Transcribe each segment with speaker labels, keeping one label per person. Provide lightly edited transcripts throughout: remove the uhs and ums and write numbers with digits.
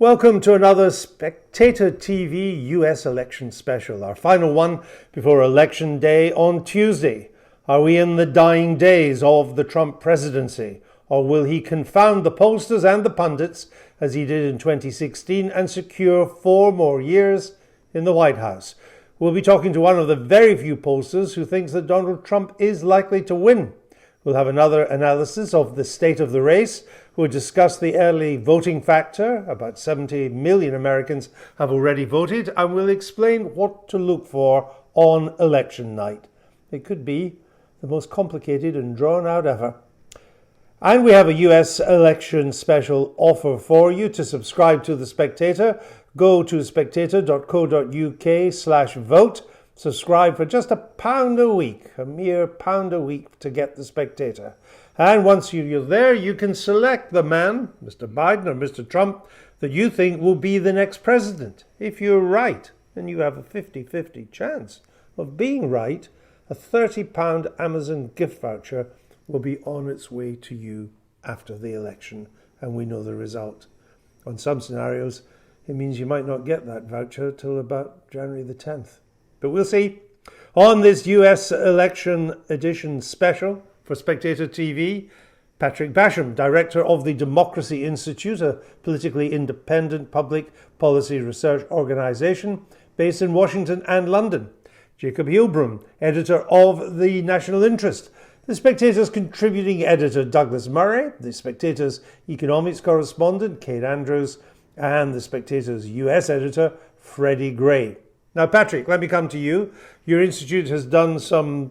Speaker 1: Welcome to another Spectator TV US election special, our final one before Election Day on Tuesday. Are we in the dying days of the Trump presidency, or will he confound the pollsters and the pundits as he did in 2016 and secure 4 more years in the White House? We'll be talking to one of the very few pollsters who thinks that Donald Trump is likely to win. We'll have another analysis of the state of the race. We'll discuss the early voting factor. About 70 million Americans have already voted, and we'll explain what to look for on election night. It could be the most complicated and drawn out ever. And we have a US election special offer for you. To subscribe to The Spectator, go to spectator.co.uk/vote. Subscribe for just £1 a week, a mere £1 a week to get The Spectator. And once you're there, you can select the man, Mr. Biden or Mr. Trump, that you think will be the next president. If you're right, then you have a 50-50 chance of being right. A £30 Amazon gift voucher will be on its way to you after the election, and we know the result. On some scenarios, it means you might not get that voucher till about January the 10th. But we'll see. On this US election edition special for Spectator TV, Patrick Basham, director of the Democracy Institute, a politically independent public policy research organisation based in Washington and London. Jacob Heilbrunn, editor of The National Interest. The Spectator's contributing editor Douglas Murray, The Spectator's economics correspondent Kate Andrews, and The Spectator's US editor Freddie Gray. Now, Patrick, let me come to you. Your institute has done some,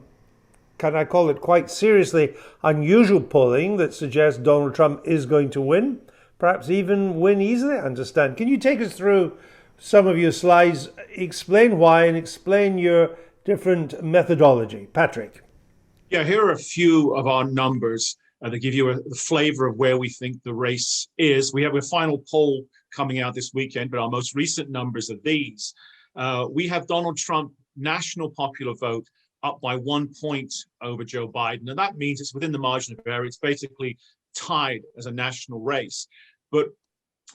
Speaker 1: can I call it quite seriously, unusual polling that suggests Donald Trump is going to win, perhaps even win easily, I understand. Can you take us through some of your slides, explain why, and explain your different methodology? Patrick.
Speaker 2: Yeah, here are a few of our numbers that give you a flavor of where we think the race is. We have a final poll coming out this weekend, but our most recent numbers are these. We have Donald Trump national popular vote up by 1 point over Joe Biden. And that means it's within the margin of error. It's basically tied as a national race. But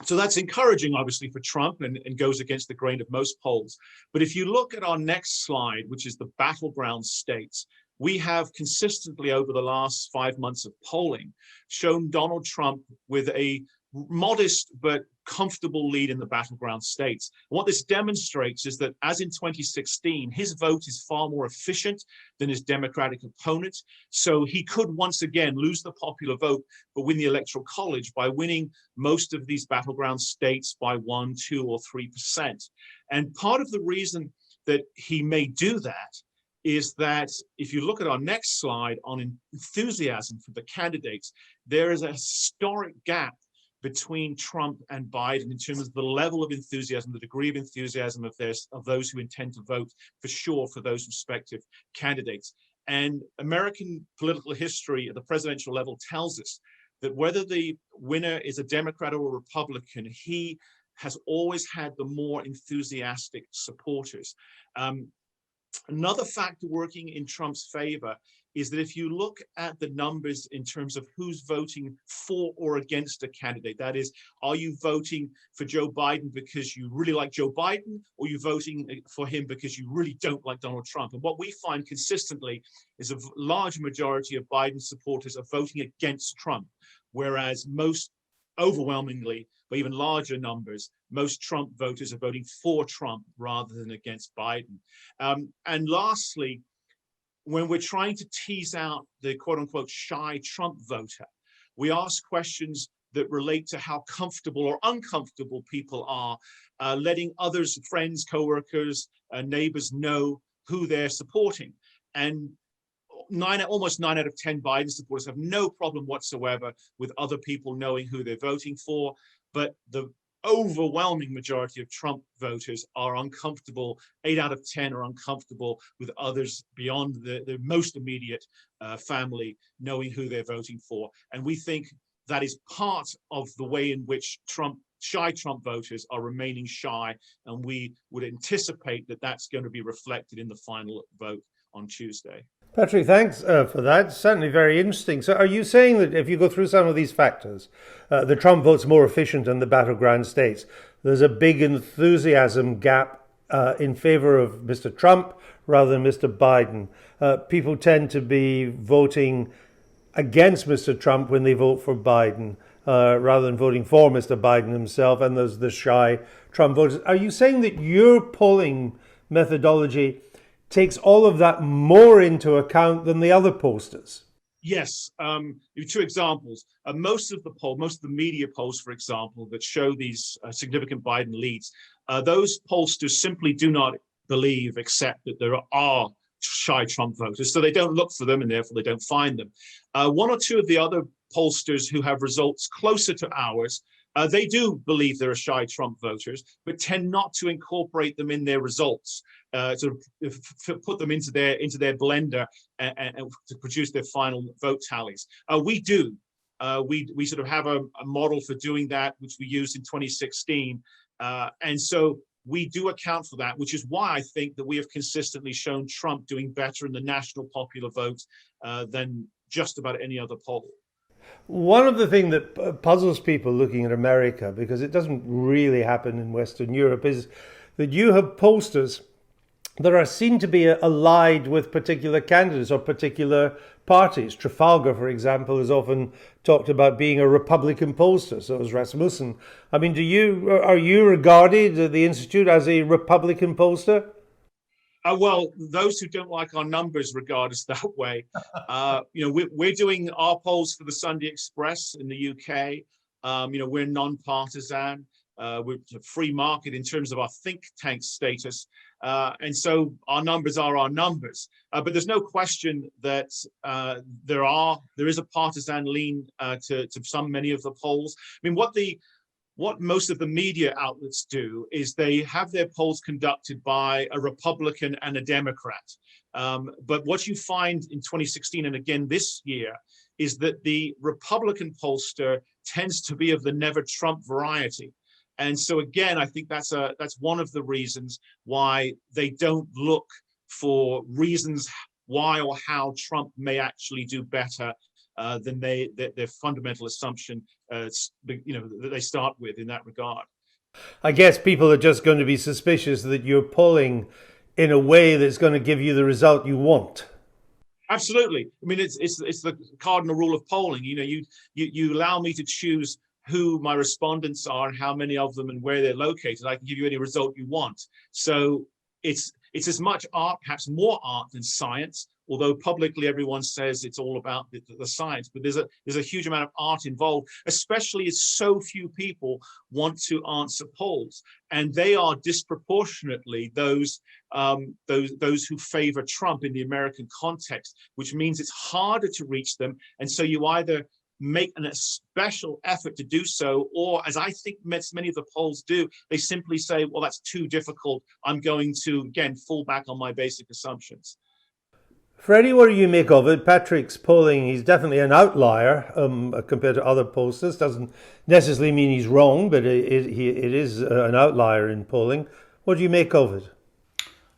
Speaker 2: so that's encouraging, obviously, for Trump and goes against the grain of most polls. But if you look at our next slide, which is the battleground states, we have consistently over the last 5 months of polling shown Donald Trump with a modest but comfortable lead in the battleground states. What this demonstrates is that, as in 2016, his vote is far more efficient than his Democratic opponent. So he could once again lose the popular vote, but win the Electoral College by winning most of these battleground states by 1, 2, or 3%. And part of the reason that he may do that is that if you look at our next slide on enthusiasm for the candidates, there is a historic gap between Trump and Biden in terms of the level of enthusiasm, the degree of enthusiasm of those who intend to vote for sure for those respective candidates. And American political history at the presidential level tells us that whether the winner is a Democrat or a Republican, he has always had the more enthusiastic supporters. Another factor working in Trump's favor is that if you look at the numbers in terms of who's voting for or against a candidate, that is, are you voting for Joe Biden because you really like Joe Biden, or are you voting for him because you really don't like Donald Trump? And what we find consistently is a large majority of Biden supporters are voting against Trump, whereas most overwhelmingly, by even larger numbers, most Trump voters are voting for Trump rather than against Biden. And lastly, when we're trying to tease out the quote unquote shy Trump voter, we ask questions that relate to how comfortable or uncomfortable people are letting others, friends, coworkers, neighbors know who they're supporting. And almost 9 out of 10 Biden supporters have no problem whatsoever with other people knowing who they're voting for. But the overwhelming majority of Trump voters are uncomfortable. 8 out of 10 are uncomfortable with others beyond the most immediate family knowing who they're voting for. And we think that is part of the way in which shy Trump voters are remaining shy. And we would anticipate that that's going to be reflected in the final vote on Tuesday.
Speaker 1: Patrick, thanks for that. Certainly very interesting. So, are you saying that if you go through some of these factors, the Trump vote's more efficient in the battleground states? There's a big enthusiasm gap in favor of Mr. Trump rather than Mr. Biden. People tend to be voting against Mr. Trump when they vote for Biden rather than voting for Mr. Biden himself, and there's the shy Trump voters. Are you saying that your polling methodology takes all of that more into account than the other pollsters?
Speaker 2: Yes, two examples. Most of the media polls, for example, that show these significant Biden leads, those pollsters simply do not accept that there are shy Trump voters, so they don't look for them and therefore they don't find them. One or two of the other pollsters who have results closer to ours, they do believe there are shy Trump voters, but tend not to incorporate them in their results, to put them into their blender and to produce their final vote tallies. We do. We sort of have a model for doing that, which we used in 2016, and so we do account for that, which is why I think that we have consistently shown Trump doing better in the national popular vote than just about any other poll.
Speaker 1: One of the things that puzzles people looking at America, because it doesn't really happen in Western Europe, is that you have pollsters that are seen to be allied with particular candidates or particular parties. Trafalgar, for example, is often talked about being a Republican pollster. So is Rasmussen. I mean, are you regarded at the Institute as a Republican pollster?
Speaker 2: Well, those who don't like our numbers regard us that way. We're doing our polls for the Sunday Express in the UK. We're non-partisan. We're a free market in terms of our think tank status. And so our numbers are our numbers. But there's no question that there is a partisan lean to many of the polls. I mean, what most of the media outlets do is they have their polls conducted by a Republican and a Democrat. But what you find in 2016 and again this year is that the Republican pollster tends to be of the never Trump variety. And so again, I think that's one of the reasons why they don't look for reasons why or how Trump may actually do better than their fundamental assumption, that they start with in that regard.
Speaker 1: I guess people are just going to be suspicious that you're polling in a way that's going to give you the result you want.
Speaker 2: Absolutely. I mean, it's the cardinal rule of polling. You allow me to choose who my respondents are and how many of them and where they're located. I can give you any result you want. So it's as much art, perhaps more art than science, although publicly everyone says it's all about the science. But there's a huge amount of art involved, especially as so few people want to answer polls. And they are disproportionately those who favor Trump in the American context, which means it's harder to reach them. And so you either make a special effort to do so, or as I think many of the polls do, they simply say, well, that's too difficult. I'm going to, again, fall back on my basic assumptions.
Speaker 1: Freddie, what do you make of it? Patrick's polling, he's definitely an outlier compared to other pollsters. Doesn't necessarily mean he's wrong, but it is an outlier in polling. What do you make of it?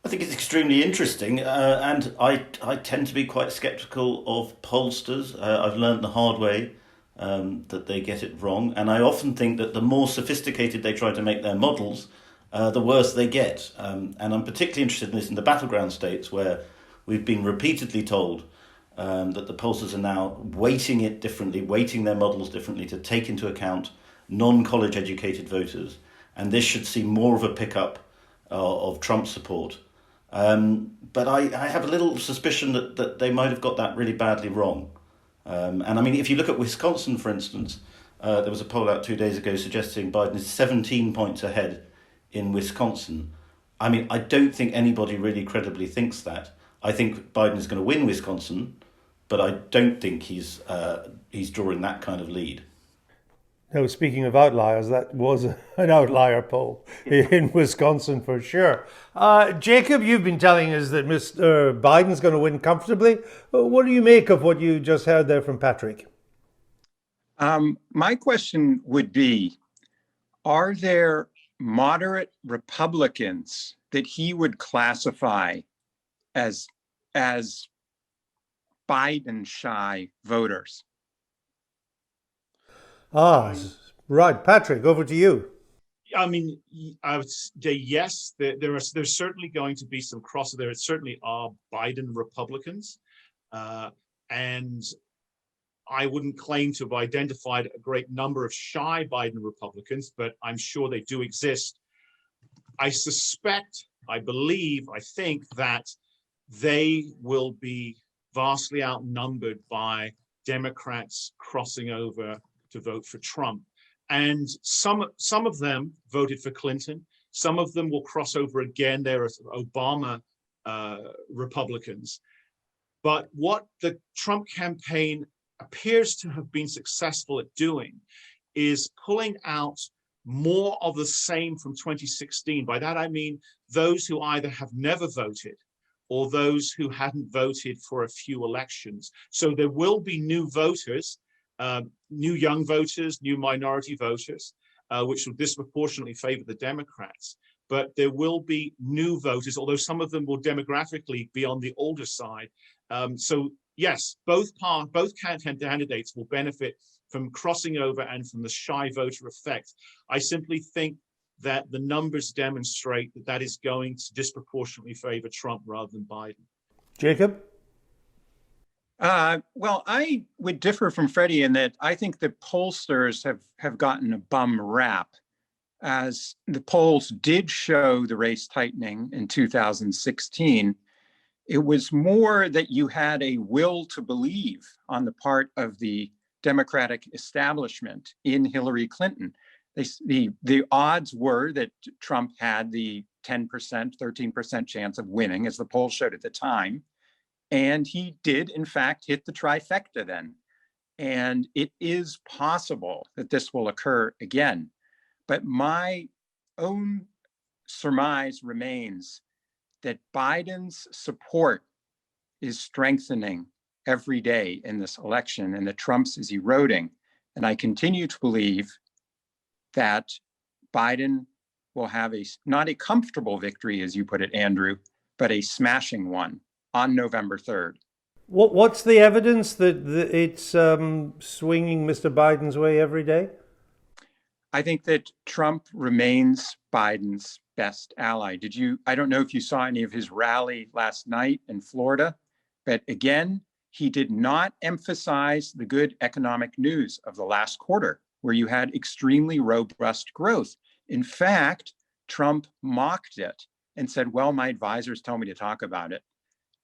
Speaker 3: I think it's extremely interesting, and I tend to be quite sceptical of pollsters. I've learned the hard way that they get it wrong, and I often think that the more sophisticated they try to make their models, the worse they get. And I'm particularly interested in this in the battleground states, where we've been repeatedly told that the pollsters are now weighting it differently, weighting their models differently to take into account non-college educated voters, and this should see more of a pickup of Trump support. But I have a little suspicion that they might have got that really badly wrong. And I mean, if you look at Wisconsin, for instance, there was a poll out 2 days ago suggesting Biden is 17 points ahead in Wisconsin. I mean, I don't think anybody really credibly thinks that. I think Biden is going to win Wisconsin, but I don't think he's drawing that kind of lead.
Speaker 1: Now, speaking of outliers, that was an outlier poll in Wisconsin for sure. Jacob, you've been telling us that Mr. Biden's going to win comfortably. What do you make of what you just heard there from Patrick?
Speaker 4: My question would be, are there moderate Republicans that he would classify as Biden-shy voters?
Speaker 1: Right. Patrick, over to you.
Speaker 2: I mean, I would say yes. There's certainly going to be some crossover. There certainly are Biden Republicans, and I wouldn't claim to have identified a great number of shy Biden Republicans, but I'm sure they do exist. I suspect, I believe, I think that they will be vastly outnumbered by Democrats crossing over to vote for Trump. And some of them voted for Clinton. Some of them will cross over again. There are Obama Republicans. But what the Trump campaign appears to have been successful at doing is pulling out more of the same from 2016. By that, I mean those who either have never voted or those who hadn't voted for a few elections. So there will be new voters, new young voters, new minority voters, which will disproportionately favor the Democrats. But there will be new voters, although some of them will demographically be on the older side. So yes, both candidates will benefit from crossing over and from the shy voter effect. I simply think that the numbers demonstrate that that is going to disproportionately favor Trump rather than Biden.
Speaker 1: Jacob?
Speaker 4: Well, I would differ from Freddie in that I think the pollsters have gotten a bum rap, as the polls did show the race tightening in 2016. It was more that you had a will to believe on the part of the Democratic establishment in Hillary Clinton. The odds were that Trump had the 10%, 13% chance of winning, as the polls showed at the time. And he did, in fact, hit the trifecta then. And it is possible that this will occur again. But my own surmise remains that Biden's support is strengthening every day in this election and that Trump's is eroding. And I continue to believe that Biden will have not a comfortable victory, as you put it, Andrew, but a smashing one on November 3rd.
Speaker 1: What's the evidence that it's swinging Mr. Biden's way every day?
Speaker 4: I think that Trump remains Biden's best ally. I don't know if you saw any of his rally last night in Florida, but again, he did not emphasize the good economic news of the last quarter, where you had extremely robust growth. In fact, Trump mocked it and said, well, my advisors told me to talk about it,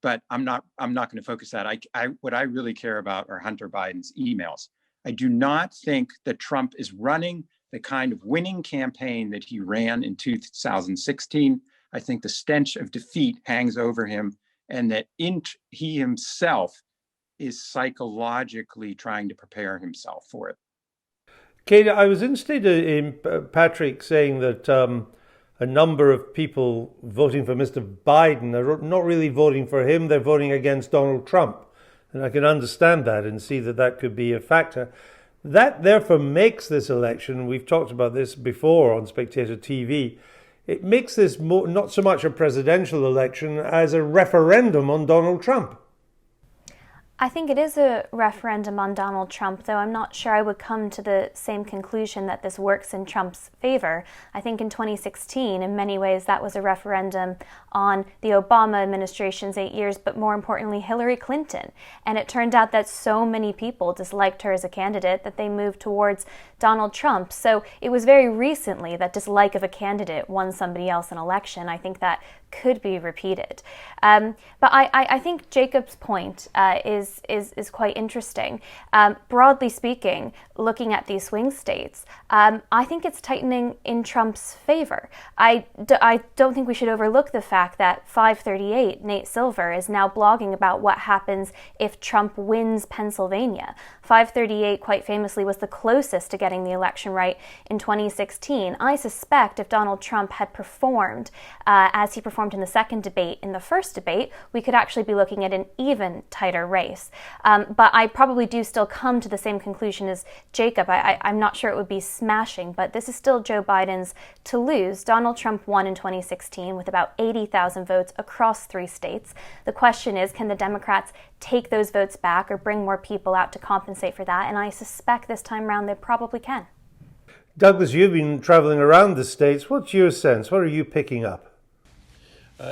Speaker 4: but I'm not going to focus that. What I really care about are Hunter Biden's emails. I do not think that Trump is running the kind of winning campaign that he ran in 2016. I think the stench of defeat hangs over him, and that he himself is psychologically trying to prepare himself for it.
Speaker 1: Kate, I was interested in Patrick saying that a number of people voting for Mr. Biden are not really voting for him, they're voting against Donald Trump. And I can understand that and see that that could be a factor. That therefore makes this election, we've talked about this before on Spectator TV, it makes this not so much a presidential election as a referendum on Donald Trump.
Speaker 5: I think it is a referendum on Donald Trump, though I'm not sure I would come to the same conclusion that this works in Trump's favor. I think in 2016, in many ways, that was a referendum on the Obama administration's 8 years, but more importantly, Hillary Clinton. And it turned out that so many people disliked her as a candidate that they moved towards Donald Trump. So it was very recently that dislike of a candidate won somebody else an election. I think that could be repeated. But I think Jacob's point is quite interesting. Broadly speaking, looking at these swing states, I think it's tightening in Trump's favor. I don't think we should overlook the fact that 538, Nate Silver, is now blogging about what happens if Trump wins Pennsylvania. 538, quite famously, was the closest to getting the election right in 2016. I suspect if Donald Trump had performed as he performed outperformed in the second debate, in the first debate, we could actually be looking at an even tighter race. But I probably do still come to the same conclusion as Jacob. I'm not sure it would be smashing, but this is still Joe Biden's to lose. Donald Trump won in 2016 with about 80,000 votes across 3 states. The question is, can the Democrats take those votes back or bring more people out to compensate for that? And I suspect this time around they probably can.
Speaker 1: Douglas, you've been travelling around the states. What's your sense? What are you picking up?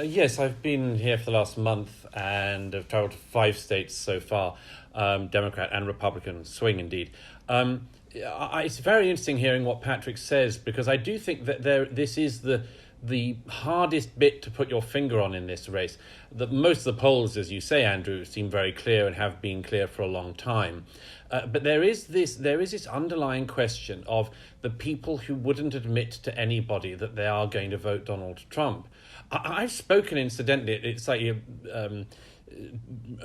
Speaker 6: Yes, I've been here for the last month and have travelled to 5 states so far, Democrat and Republican, swing indeed. It's very interesting hearing what Patrick says, because I do think that this is the hardest bit to put your finger on in this race. Most of the polls, as you say, Andrew, seem very clear and have been clear for a long time. But there is this underlying question of the people who wouldn't admit to anybody that they are going to vote Donald Trump. I've spoken, incidentally, it's like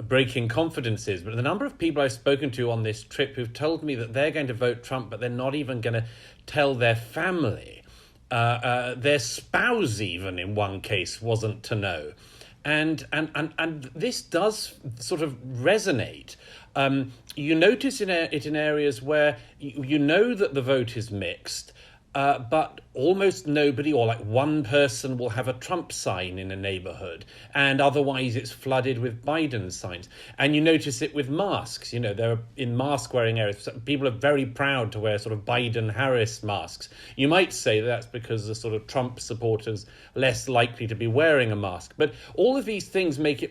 Speaker 6: breaking confidences, but the number of people I've spoken to on this trip who've told me that they're going to vote Trump, but they're not even going to tell their family. Their spouse, even in one case, wasn't to know. And this does sort of resonate. You notice it in areas where you know that the vote is mixed, but almost nobody, or like one person, will have a Trump sign in a neighborhood, and otherwise it's flooded with Biden signs. And you notice it with masks. You know, there are, in mask-wearing areas, people are very proud to wear sort of Biden-Harris masks. You might say that's because the sort of Trump supporters less likely to be wearing a mask. But all of these things make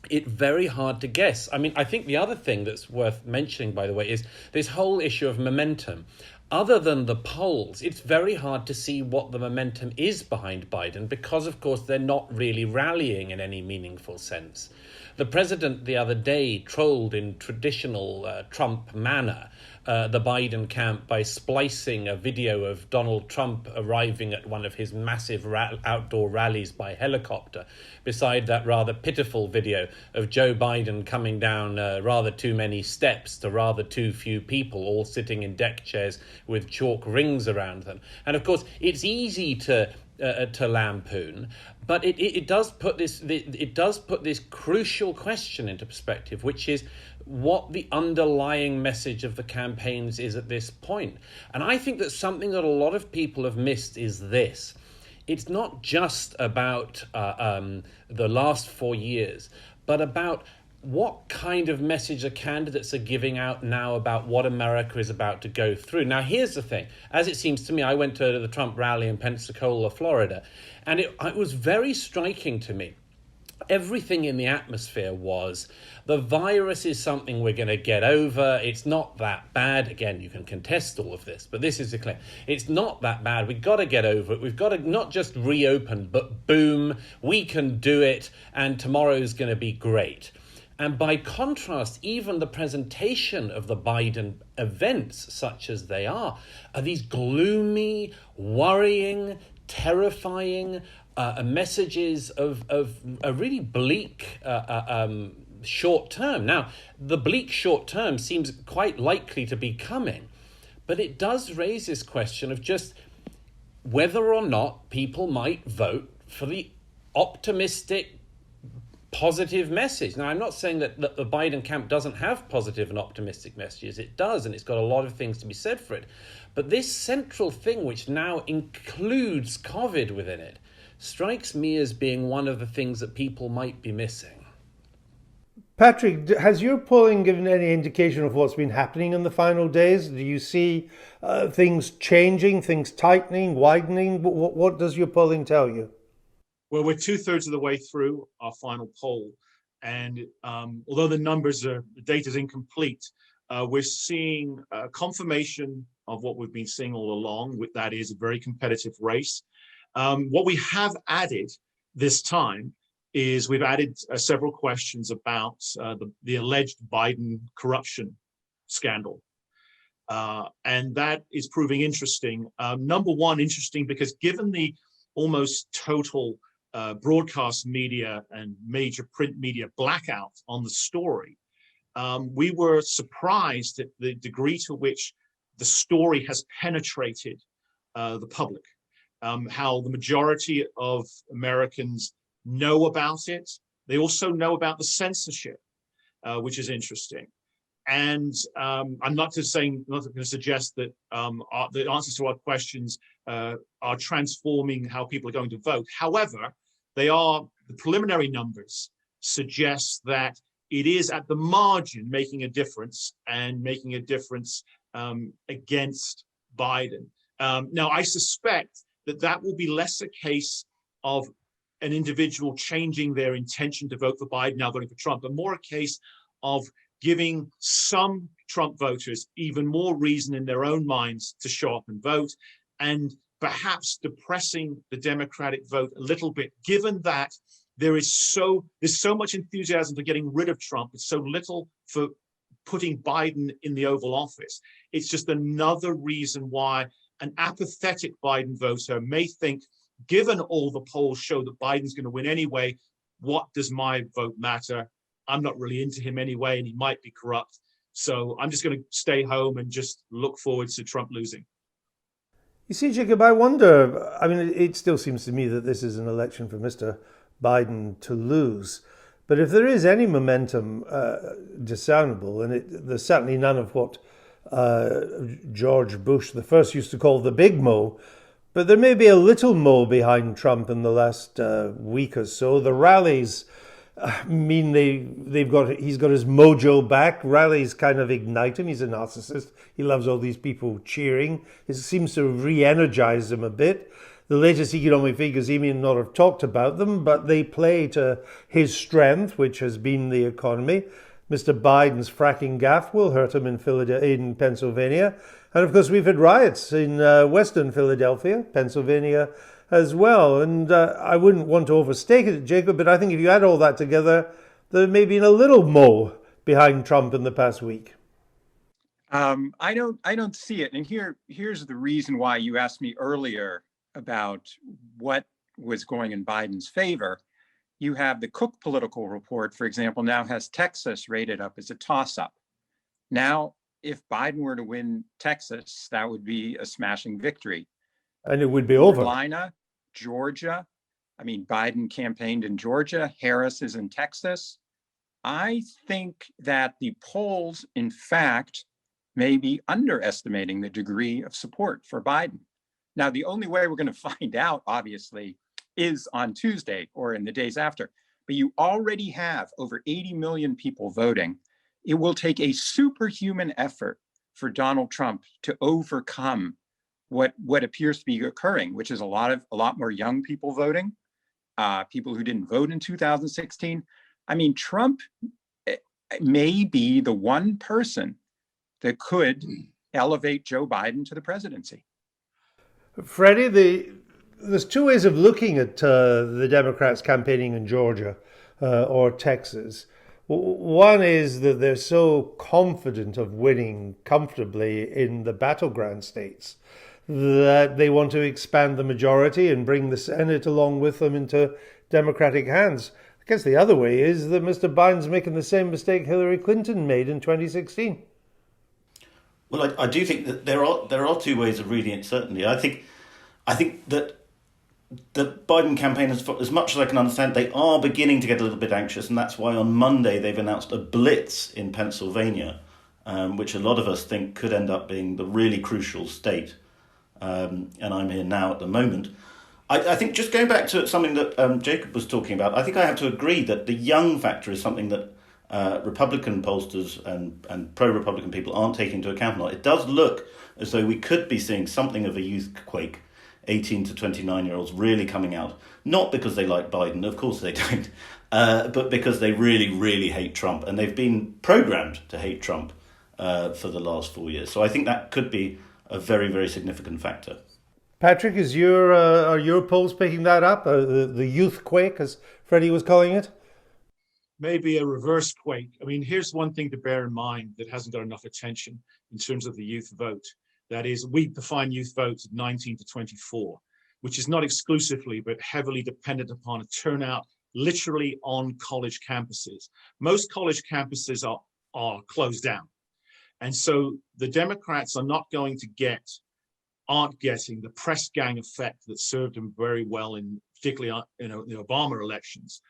Speaker 6: it very hard to guess. I mean, I think the other thing that's worth mentioning, by the way, is this whole issue of momentum. Other than the polls, it's very hard to see what the momentum is behind Biden because, of course, they're not really rallying in any meaningful sense. The president the other day trolled in traditional Trump manner the Biden camp by splicing a video of Donald Trump arriving at one of his massive outdoor rallies by helicopter, beside that rather pitiful video of Joe Biden coming down rather too many steps to rather too few people, all sitting in deck chairs with chalk rings around them. And of course, it's easy to lampoon, but it does put this crucial question into perspective, which is what the underlying message of the campaigns is at this point. And I think that something that a lot of people have missed is this. It's not just about the last 4 years, but about what kind of message the candidates are giving out now about what America is about to go through. Now, here's the thing. As it seems to me, I went to the Trump rally in Pensacola, Florida, and it was very striking to me. Everything in the atmosphere was, the virus is something we're going to get over. It's not that bad. Again, you can contest all of this, but this is the claim. It's not that bad. We've got to get over it. We've got to not just reopen, but boom, we can do it, and tomorrow's going to be great. And by contrast, even the presentation of the Biden events, such as they are these gloomy, worrying, terrifying messages of a really bleak short term. Now, the bleak short term seems quite likely to be coming, but it does raise this question of just whether or not people might vote for the optimistic, positive message. Now, I'm not saying that the Biden camp doesn't have positive and optimistic messages. It does, and it's got a lot of things to be said for it. But this central thing, which now includes COVID within it, strikes me as being one of the things that people might be missing.
Speaker 1: Patrick, has your polling given any indication of what's been happening in the final days? Do you see things changing, things tightening, widening? What does your polling tell you?
Speaker 2: Well, we're 2/3 of the way through our final poll. And although the data is incomplete, we're seeing confirmation of what we've been seeing all along. That is a very competitive race. What we have added this time is we've added several questions about the alleged Biden corruption scandal. And that is proving interesting. Number one, interesting because given the almost total broadcast media and major print media blackout on the story, we were surprised at the degree to which the story has penetrated the public. How the majority of Americans know about it. They also know about the censorship, which is interesting. And I'm not going to suggest that the answers to our questions are transforming how people are going to vote. However, the preliminary numbers suggest that it is at the margin making a difference, and making a difference against Biden. Now, I suspect that will be less a case of an individual changing their intention to vote for Biden, now voting for Trump, but more a case of giving some Trump voters even more reason in their own minds to show up and vote, and perhaps depressing the Democratic vote a little bit, given that there's so much enthusiasm for getting rid of Trump, but so little for putting Biden in the Oval Office. It's just another reason why an apathetic Biden voter may think, given all the polls show that Biden's going to win anyway, what does my vote matter? I'm not really into him anyway, and he might be corrupt. So I'm just going to stay home and just look forward to Trump losing.
Speaker 1: You see, Jacob, I wonder, I mean, it still seems to me that this is an election for Mr. Biden to lose. But if there is any momentum discernible, and there's certainly none of what George Bush the first used to call the big mo, but there may be a little mo behind Trump in the last week or so. The rallies mean he's got his mojo back. Rallies kind of ignite him. He's a narcissist. He loves all these people cheering. It seems to re-energize him a bit. The latest economic figures he may not have talked about them, but they play to his strength, which has been the economy. Mr. Biden's fracking gaffe will hurt him in Pennsylvania. And of course, we've had riots in Western Philadelphia, Pennsylvania as well. And I wouldn't want to overstate it, Jacob, but I think if you add all that together, there may be a little mo behind Trump in the past week.
Speaker 4: I don't see it. And here's the reason why you asked me earlier about what was going in Biden's favor. You have the Cook political report, for example, now has Texas rated up as a toss-up. Now, if Biden were to win Texas, that would be a smashing victory.
Speaker 1: And it would be over.
Speaker 4: Carolina, Georgia. I mean, Biden campaigned in Georgia. Harris is in Texas. I think that the polls, in fact, may be underestimating the degree of support for Biden. Now, the only way we're going to find out, obviously, is on Tuesday or in the days after. But you already have over 80 million people voting. It will take a superhuman effort for Donald Trump to overcome what appears to be occurring, which is a lot more young people voting, people who didn't vote in 2016. I mean, Trump may be the one person that could elevate Joe Biden to the presidency.
Speaker 1: Freddie, there's two ways of looking at the Democrats campaigning in Georgia or Texas. One is that they're so confident of winning comfortably in the battleground states that they want to expand the majority and bring the Senate along with them into Democratic hands. I guess the other way is that Mr. Biden's making the same mistake Hillary Clinton made in 2016.
Speaker 3: Well, I do think that there are two ways of reading it. Certainly, I think that the Biden campaign, as much as I can understand, they are beginning to get a little bit anxious, and that's why on Monday they've announced a blitz in Pennsylvania, which a lot of us think could end up being the really crucial state. And I'm here now at the moment. I think just going back to something that Jacob was talking about, I think I have to agree that the young factor is something that Republican pollsters and pro-Republican people aren't taking into account. It does look as though we could be seeing something of a youth quake, 18 to 29-year-olds really coming out, not because they like Biden, of course they don't, but because they really, really hate Trump, and they've been programmed to hate Trump for the last 4 years. So I think that could be a very, very significant factor.
Speaker 1: Patrick, are your polls picking that up? The youth quake, as Freddie was calling it?
Speaker 2: Maybe a reverse quake. I mean, here's one thing to bear in mind that hasn't got enough attention in terms of the youth vote. That is, we define youth votes at 19 to 24, which is not exclusively, but heavily dependent upon a turnout literally on college campuses. Most college campuses are closed down. And so the Democrats aren't getting the press gang effect that served them very well in particularly the Obama elections.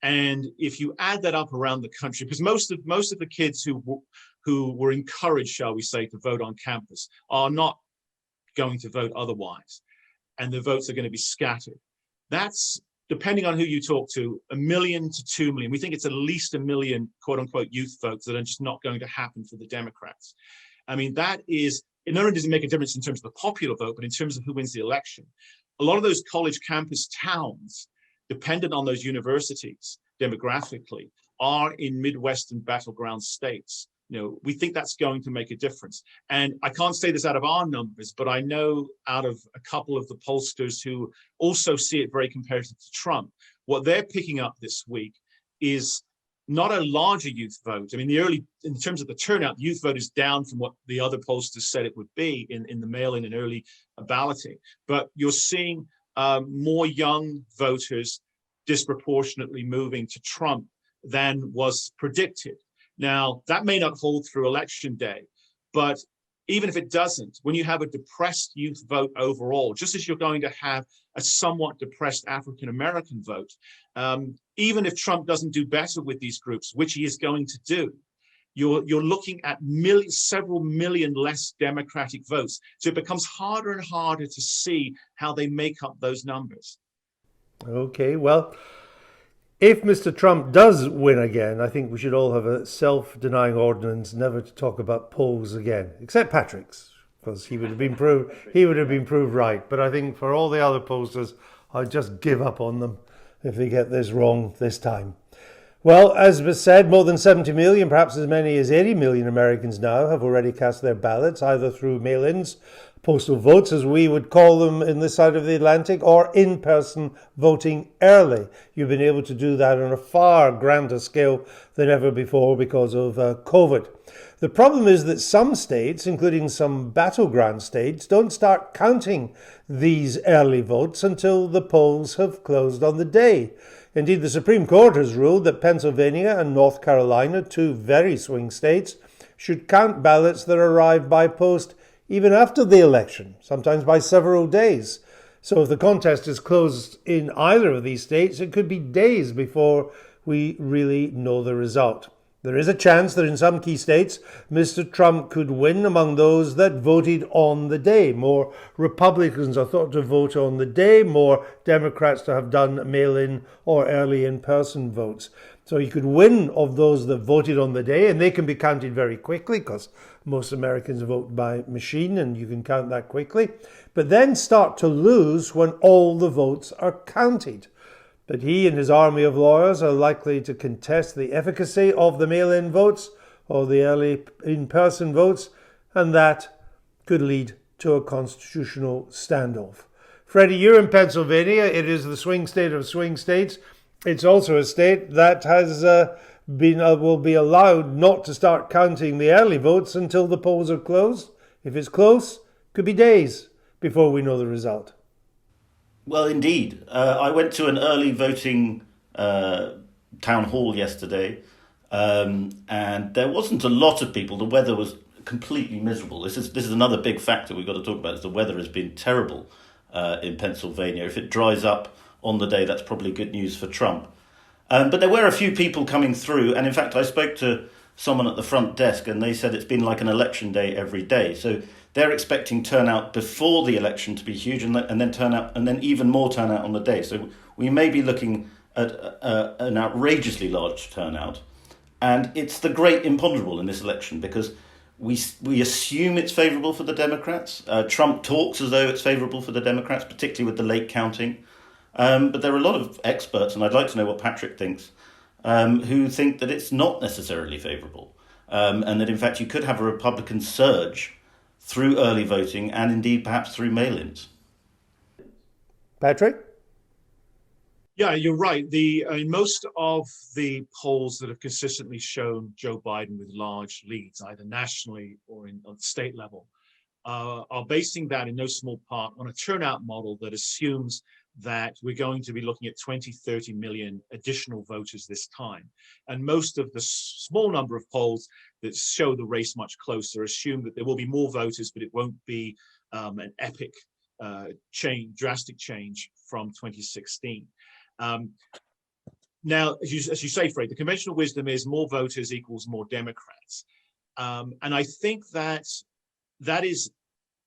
Speaker 2: And if you add that up around the country, because most of the kids who were encouraged, shall we say, to vote on campus are not going to vote otherwise, and the votes are going to be scattered. That's, depending on who you talk to, 1 million to 2 million. We think it's at least 1 million, quote unquote, youth votes that are just not going to happen for the Democrats. I mean, that is, it not only does it make a difference in terms of the popular vote, but in terms of who wins the election. A lot of those college campus towns, dependent on those universities demographically, are in Midwestern battleground states. We think that's going to make a difference. And I can't say this out of our numbers, but I know out of a couple of the pollsters who also see it very comparative to Trump, what they're picking up this week is not a larger youth vote. I mean, in terms of the turnout, the youth vote is down from what the other pollsters said it would be in the mail-in and early balloting. But you're seeing more young voters disproportionately moving to Trump than was predicted. Now, that may not hold through election day, but even if it doesn't, when you have a depressed youth vote overall, just as you're going to have a somewhat depressed African-American vote, even if Trump doesn't do better with these groups, which he is going to do, you're looking at several million less Democratic votes. So it becomes harder and harder to see how they make up those numbers.
Speaker 1: Okay, well, if Mr. Trump does win again, I think we should all have a self-denying ordinance never to talk about polls again, except Patrick's, because he would have been proved right. But I think for all the other pollsters, I'd just give up on them if they get this wrong this time. Well, as was said, more than 70 million, perhaps as many as 80 million Americans now have already cast their ballots, either through mail-ins, postal votes, as we would call them in this side of the Atlantic, or in-person voting early. You've been able to do that on a far grander scale than ever before because of COVID. The problem is that some states, including some battleground states, don't start counting these early votes until the polls have closed on the day. Indeed, the Supreme Court has ruled that Pennsylvania and North Carolina, two very swing states, should count ballots that arrive by post even after the election, sometimes by several days. So if the contest is closed in either of these states, it could be days before we really know the result. There is a chance that in some key states, Mr. Trump could win among those that voted on the day. More Republicans are thought to vote on the day, more Democrats to have done mail-in or early in-person votes. So he could win of those that voted on the day, and they can be counted very quickly because most Americans vote by machine and you can count that quickly. But then start to lose when all the votes are counted. But he and his army of lawyers are likely to contest the efficacy of the mail-in votes or the early in-person votes, and that could lead to a constitutional standoff. Freddie, you're in Pennsylvania. It is the swing state of swing states. It's also a state that has will be allowed not to start counting the early votes until the polls are closed. If it's close, it could be days before we know the result.
Speaker 3: Well, indeed. I went to an early voting town hall yesterday, and there wasn't a lot of people. The weather was completely miserable. This is another big factor we've got to talk about. Is the weather has been terrible in Pennsylvania. If it dries up on the day, that's probably good news for Trump. But there were a few people coming through, and in fact, I spoke to someone at the front desk, and they said it's been like an election day every day. So they're expecting turnout before the election to be huge, and then turnout, and then even more turnout on the day. So we may be looking at an outrageously large turnout, and it's the great imponderable in this election because we assume it's favourable for the Democrats. Trump talks as though it's favourable for the Democrats, particularly with the late counting. But there are a lot of experts, and I'd like to know what Patrick thinks, who think that it's not necessarily favourable, and that in fact you could have a Republican surge through early voting and indeed perhaps through mail-ins.
Speaker 1: Patrick?
Speaker 2: Yeah, you're right. Most of the polls that have consistently shown Joe Biden with large leads, either nationally or on the state level, are basing that in no small part on a turnout model that assumes that we're going to be looking at 20, 30 million additional voters this time. And most of the small number of polls that show the race much closer assume that there will be more voters, but it won't be an epic drastic change from 2016. Now, as you say, Fred, the conventional wisdom is more voters equals more Democrats. And I think that is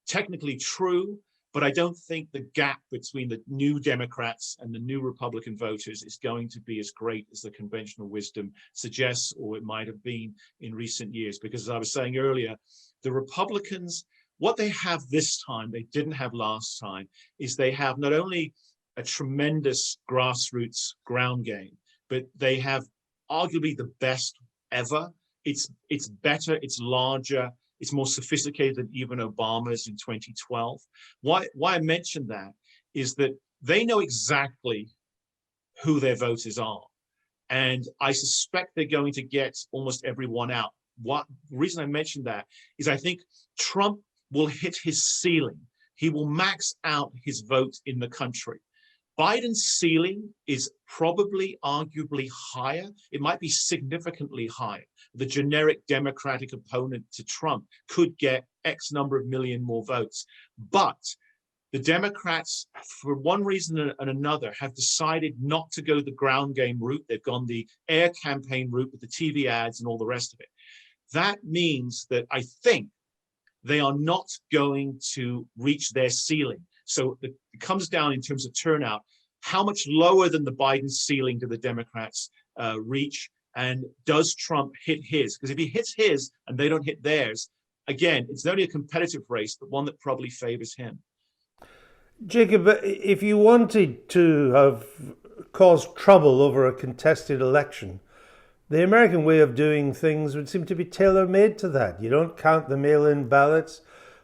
Speaker 2: technically true, but I don't think the gap between the new Democrats and the new Republican voters is going to be as great as the conventional wisdom suggests, or it might have been in recent years. Because as I was saying earlier, the Republicans, what they have this time, they didn't have last time, is they have not only a tremendous grassroots ground game, but they have arguably the best ever. It's better, it's larger, it's more sophisticated than even Obama's in 2012. Why I mention that is that they know exactly who their voters are. And I suspect they're going to get almost everyone out. The reason I mention that is I think Trump will hit his ceiling. He will max out his vote in the country. Biden's ceiling is probably arguably higher. It might be significantly higher. The generic Democratic opponent to Trump could get X number of million more votes. But the Democrats, for one reason and another, have decided not to go the ground game route. They've gone the air campaign route with the TV ads and all the rest of it. That means that I think they are not going to reach their ceiling. So it comes down in terms of turnout. How much lower than the Biden ceiling do the Democrats reach? And does Trump hit his? Because if he hits his and they don't hit theirs, again, it's not only a competitive race, but one that probably favors him.
Speaker 1: Jacob, if you wanted to have caused trouble over a contested election, the American way of doing things would seem to be tailor-made to that. You don't count the mail-in ballots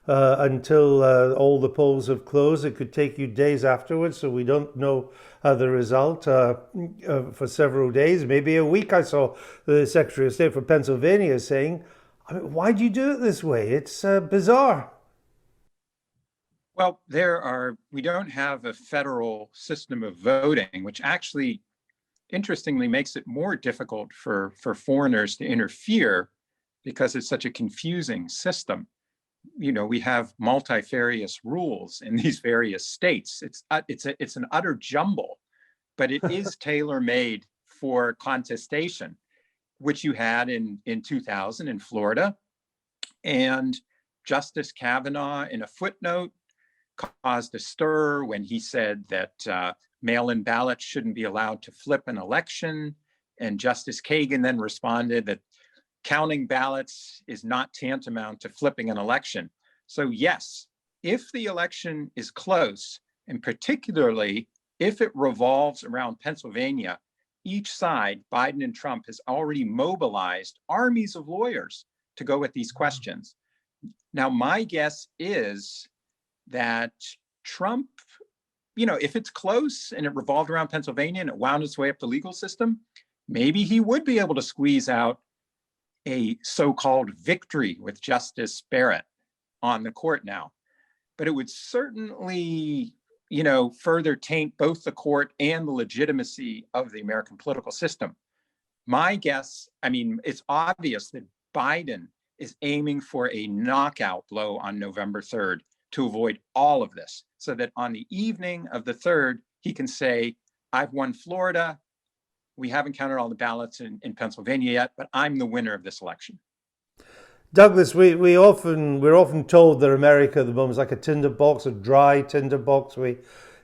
Speaker 1: until all the polls have closed. It could take you days afterwards, so we don't know the result for several days, maybe a week. I saw the Secretary of State for Pennsylvania saying, I mean, why do you do it this way? It's bizarre.
Speaker 4: Well, we don't have a federal system of voting, which actually, interestingly, makes it more difficult for foreigners to interfere because it's such a confusing system. You know, we have multifarious rules in these various states. It's an utter jumble, but it is tailor-made for contestation, which you had in 2000 in Florida. And Justice Kavanaugh, in a footnote, caused a stir when he said that mail-in ballots shouldn't be allowed to flip an election. And Justice Kagan then responded that counting ballots is not tantamount to flipping an election. So yes, if the election is close, and particularly if it revolves around Pennsylvania, each side, Biden and Trump, has already mobilized armies of lawyers to go at these questions. Now, my guess is that Trump, you know, if it's close and it revolved around Pennsylvania and it wound its way up the legal system, maybe he would be able to squeeze out a so-called victory with Justice Barrett on the court now. But it would certainly, you know, further taint both the court and the legitimacy of the American political system. My guess, I mean, it's obvious that Biden is aiming for a knockout blow on November 3rd to avoid all of this, so that on the evening of the 3rd, he can say, I've won Florida. We haven't counted all the ballots in Pennsylvania yet, but I'm the winner of this election.
Speaker 1: Douglas, we're often told that America at the moment is like a tinderbox, a dry tinderbox. We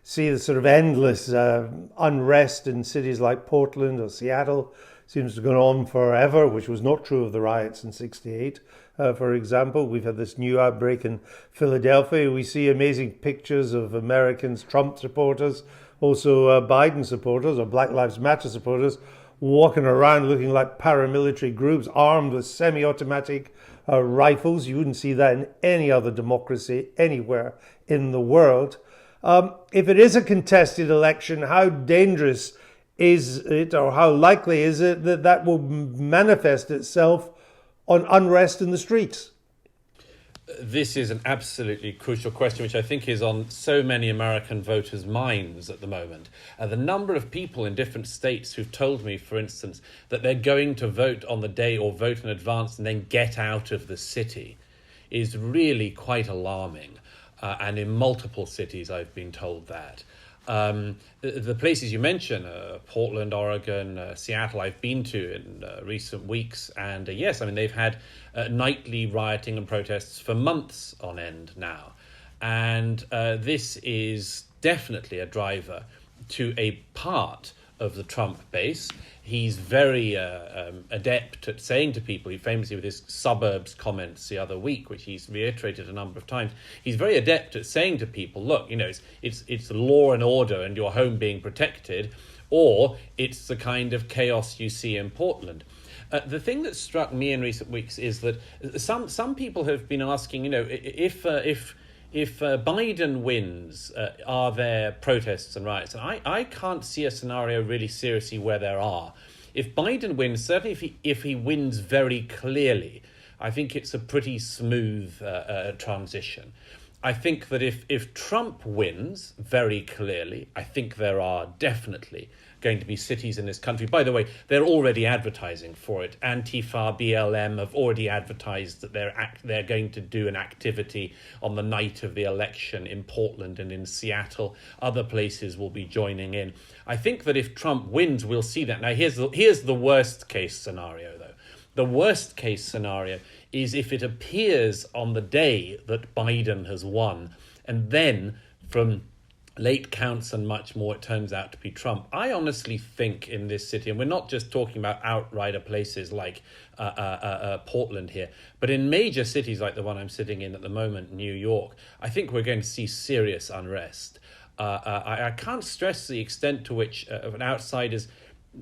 Speaker 1: see the sort of endless unrest in cities like Portland or Seattle. Seems to have gone on forever, which was not true of the riots in '68. For example, we've had this new outbreak in Philadelphia. We see amazing pictures of Americans, Trump supporters, also Biden supporters or Black Lives Matter supporters, walking around looking like paramilitary groups armed with semi-automatic rifles. You wouldn't see that in any other democracy anywhere in the world. If it is a contested election, how dangerous is it, or how likely is it that that will manifest itself on unrest in the streets?
Speaker 6: This is an absolutely crucial question, which I think is on so many American voters' minds at the moment. The number of people in different states who've told me, for instance, that they're going to vote on the day or vote in advance and then get out of the city is really quite alarming. and in multiple cities I've been told that. The places you mention, Portland, Oregon, Seattle, I've been to in recent weeks. And yes, I mean, they've had nightly rioting and protests for months on end now. And this is definitely a driver to a part of the Trump base. He's very adept at saying to people, he famously with his suburbs comments the other week, which he's reiterated a number of times, he's very adept at saying to people, look, you know, it's law and order and your home being protected, or it's the kind of chaos you see in Portland. The thing that struck me in recent weeks is that some people have been asking, you know, if Biden wins, are there protests and riots? And I can't see a scenario really seriously where there are. If Biden wins, certainly if he wins very clearly, I think it's a pretty smooth transition. I think that if Trump wins very clearly, I think there are definitely going to be cities in this country. By the way, they're already advertising for it. Antifa, BLM have already advertised that they're going to do an activity on the night of the election in Portland and in Seattle. Other places will be joining in. I think that if Trump wins, we'll see that. Now, here's the worst case scenario, though. The worst case scenario is if it appears on the day that Biden has won, and then from late counts and much more, it turns out to be Trump. I honestly think in this city, and we're not just talking about outrider places like Portland here, but in major cities like the one I'm sitting in at the moment, New York, I think we're going to see serious unrest. I can't stress the extent to which outsiders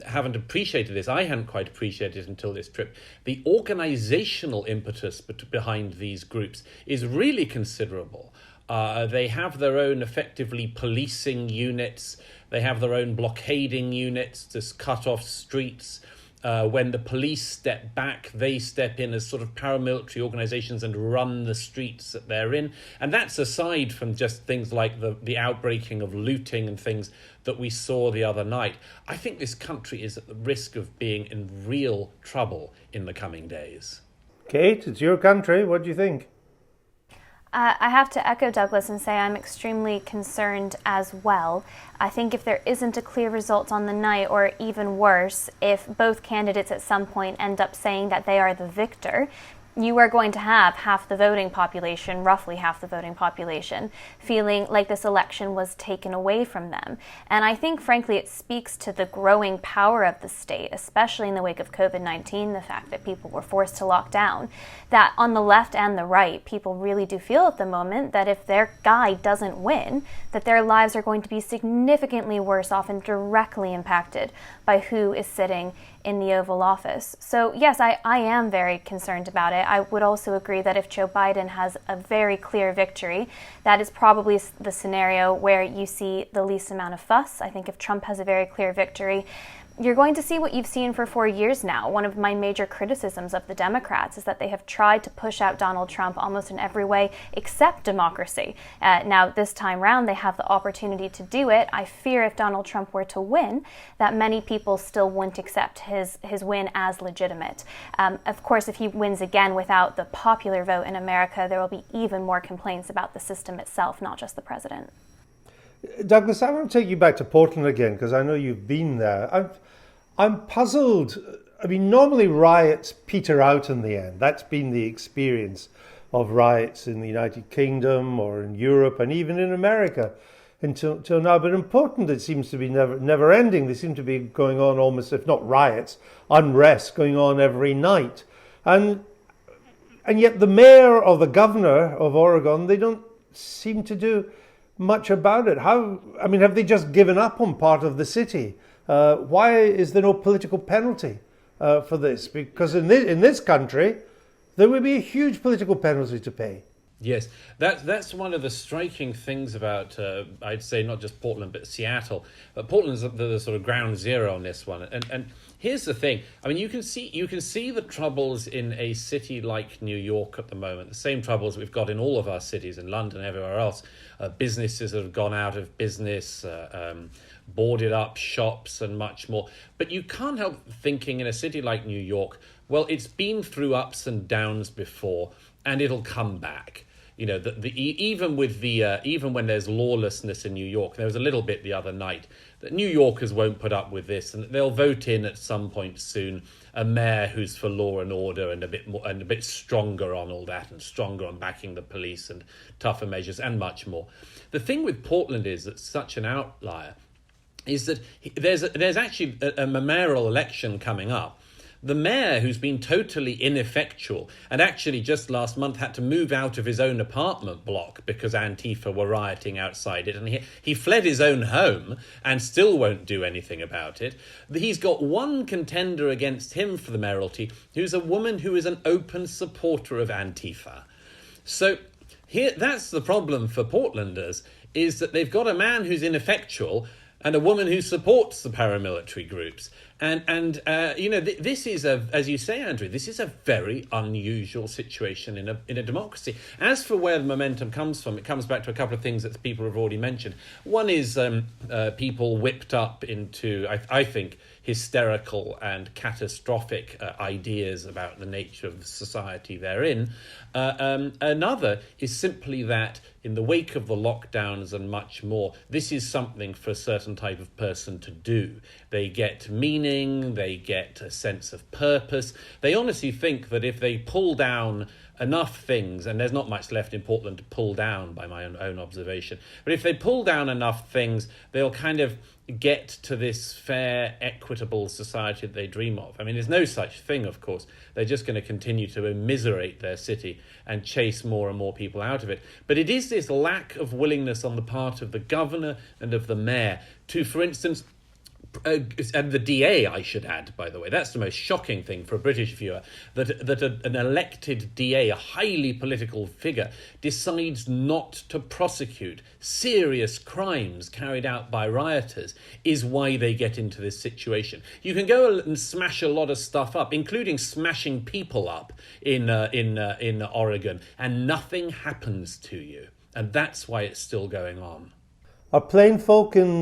Speaker 6: haven't appreciated this. I hadn't quite appreciated it until this trip. The organizational impetus behind these groups is really considerable. They have their own effectively policing units. They have their own blockading units to cut off streets. When the police step back, they step in as sort of paramilitary organizations and run the streets that they're in. And that's aside from just things like the outbreaking of looting and things that we saw the other night. I think this country is at the risk of being in real trouble in the coming days.
Speaker 1: Kate, it's your country. What do you think?
Speaker 5: I have to echo Douglas and say I'm extremely concerned as well. I think if there isn't a clear result on the night, or even worse, if both candidates at some point end up saying that they are the victor, you are going to have half the voting population, roughly half the voting population, feeling like this election was taken away from them. And I think, frankly, it speaks to the growing power of the state, especially in the wake of COVID-19, the fact that people were forced to lock down, that on the left and the right, people really do feel at the moment that if their guy doesn't win, that their lives are going to be significantly worse off and directly impacted by who is sitting in the Oval Office. So yes, I am very concerned about it. I would also agree that if Joe Biden has a very clear victory, that is probably the scenario where you see the least amount of fuss. I think if Trump has a very clear victory, you're going to see what you've seen for 4 years now. One of my major criticisms of the Democrats is that they have tried to push out Donald Trump almost in every way except democracy. Now, this time round, they have the opportunity to do it. I fear if Donald Trump were to win, that many people still wouldn't accept his win as legitimate. Of course, if he wins again without the popular vote in America, there will be even more complaints about the system itself, not just the president.
Speaker 1: Douglas, I want to take you back to Portland again, because I know you've been there. I'm puzzled. I mean, normally riots peter out in the end. That's been the experience of riots in the United Kingdom or in Europe and even in America until now. But in Portland, it seems to be never ending. They seem to be going on almost, if not riots, unrest going on every night. And yet the mayor or the governor of Oregon, they don't seem to do much about it. Have they just given up on part of the city? Why is there no political penalty for this? Because in this country, there would be a huge political penalty to pay.
Speaker 6: Yes, that's one of the striking things about, I'd say, not just Portland, but Seattle. Portland's the sort of ground zero on this one. And here's the thing. I mean, you can see the troubles in a city like New York at the moment, the same troubles we've got in all of our cities, in London and everywhere else. Businesses that have gone out of business, boarded up shops and much more. But you can't help thinking in a city like New York, well, it's been through ups and downs before and it'll come back. Even when there's lawlessness in New York, there was a little bit the other night that New Yorkers won't put up with this, and they'll vote in at some point soon a mayor who's for law and order and a bit stronger on all that, and stronger on backing the police and tougher measures and much more. The thing with Portland is that such an outlier is that there's actually a mayoral election coming up. The mayor, who's been totally ineffectual and actually just last month had to move out of his own apartment block because Antifa were rioting outside it, and he fled his own home and still won't do anything about it. He's got one contender against him for the mayoralty, who's a woman who is an open supporter of Antifa. So that's the problem for Portlanders, is that they've got a man who's ineffectual and a woman who supports the paramilitary groups. This is as you say, Andrew, this is a very unusual situation in a democracy. As for where the momentum comes from, it comes back to a couple of things that people have already mentioned. One is people whipped up into, I think, hysterical and catastrophic ideas about the nature of the society they're in. Another is simply that in the wake of the lockdowns and much more, this is something for a certain type of person to do. They get meaning, they get a sense of purpose. They honestly think that if they pull down enough things, and there's not much left in Portland to pull down by my own observation, but if they pull down enough things, they'll kind of get to this fair, equitable society that they dream of. I mean, there's no such thing, of course. They're just going to continue to immiserate their city and chase more and more people out of it. But it is this lack of willingness on the part of the governor and of the mayor to, for instance, and the DA, I should add, by the way, that's the most shocking thing for a British viewer, that an elected DA, a highly political figure, decides not to prosecute serious crimes carried out by rioters, is why they get into this situation. You can go and smash a lot of stuff up, including smashing people up in Oregon, and nothing happens to you. And that's why it's still going on.
Speaker 1: Are plain folk in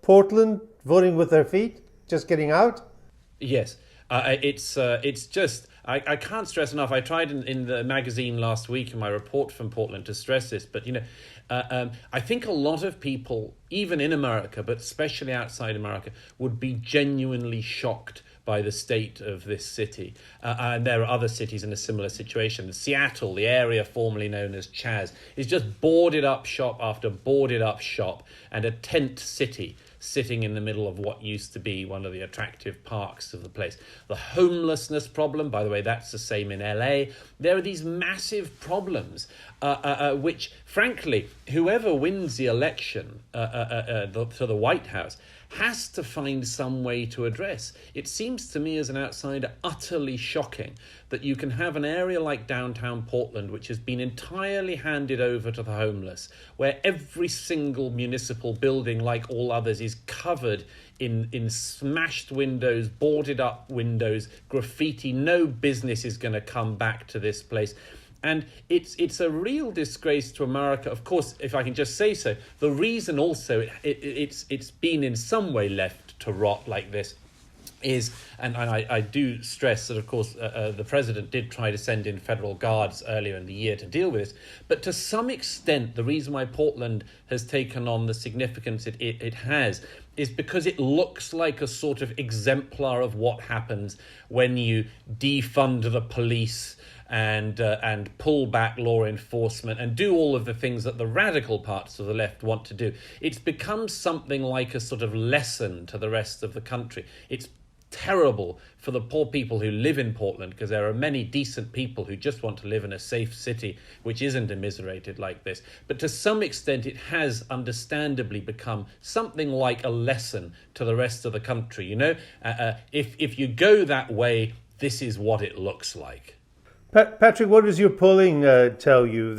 Speaker 1: Portland voting with their feet, just getting out?
Speaker 6: Yes, it's just, I can't stress enough. I tried in the magazine last week in my report from Portland to stress this, but I think a lot of people, even in America, but especially outside America, would be genuinely shocked by the state of this city. And there are other cities in a similar situation. Seattle, the area formerly known as Chaz, is just boarded up shop after boarded up shop, and a tent city sitting in the middle of what used to be one of the attractive parks of the place. The homelessness problem, by the way, that's the same in LA. There are these massive problems, which, frankly, whoever wins the election to the White House has to find some way to address. It seems to me as an outsider utterly shocking that you can have an area like downtown Portland, which has been entirely handed over to the homeless, where every single municipal building, like all others, is covered in smashed windows, boarded up windows, graffiti. No business is going to come back to this place. And it's a real disgrace to America. Of course, if I can just say so, the reason also it's been in some way left to rot like this is, and I do stress that, of course, the president did try to send in federal guards earlier in the year to deal with this. But to some extent, the reason why Portland has taken on the significance it has is because it looks like a sort of exemplar of what happens when you defund the police and pull back law enforcement and do all of the things that the radical parts of the left want to do. It's become something like a sort of lesson to the rest of the country. It's terrible for the poor people who live in Portland, because there are many decent people who just want to live in a safe city which isn't immiserated like this. But to some extent, it has understandably become something like a lesson to the rest of the country. If you go that way, this is what it looks like.
Speaker 1: Patrick, what does your polling tell you?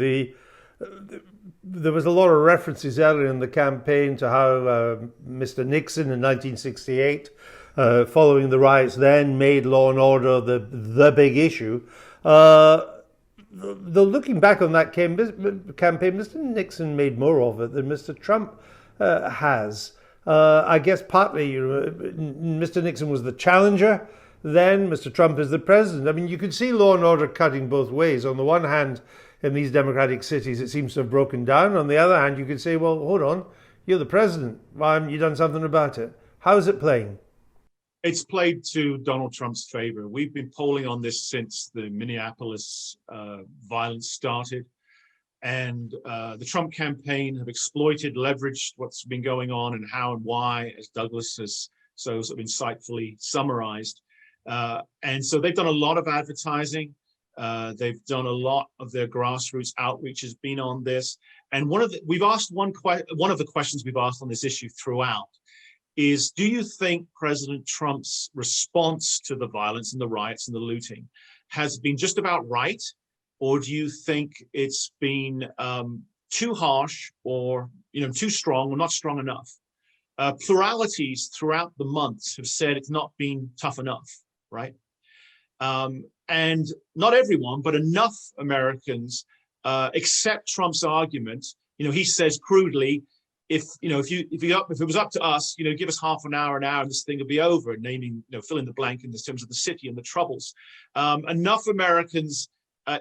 Speaker 1: There was a lot of references earlier in the campaign to how Mr. Nixon in 1968, following the riots then, made law and order the big issue. Looking back on that campaign, Mr. Nixon made more of it than Mr. Trump has. I guess partly Mr. Nixon was the challenger. then Mr. Trump is the president. I mean, you could see law and order cutting both ways. On the one hand, in these democratic cities, it seems to have broken down. On the other hand, you could say, well, hold on, you're the president. Why haven't you done something about it? How is it playing?
Speaker 2: It's played to Donald Trump's favor. We've been polling on this since the Minneapolis violence started. And the Trump campaign have exploited, leveraged what's been going on and how and why, as Douglas has so sort of insightfully summarized. And so they've done a lot of advertising. They've done a lot of their grassroots outreach has been on this. And one of the questions we've asked on this issue throughout is, do you think President Trump's response to the violence and the riots and the looting has been just about right? Or do you think it's been too harsh or too strong or not strong enough? Pluralities throughout the months have said it's not been tough enough, right? And not everyone, but enough Americans accept Trump's argument. He says crudely, if it was up to us, give us half an hour, and this thing will be over, naming, fill in the blank in terms of the city and the troubles. Enough Americans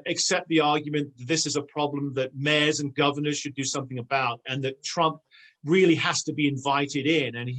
Speaker 2: accept the argument that this is a problem that mayors and governors should do something about, and that Trump really has to be invited in. And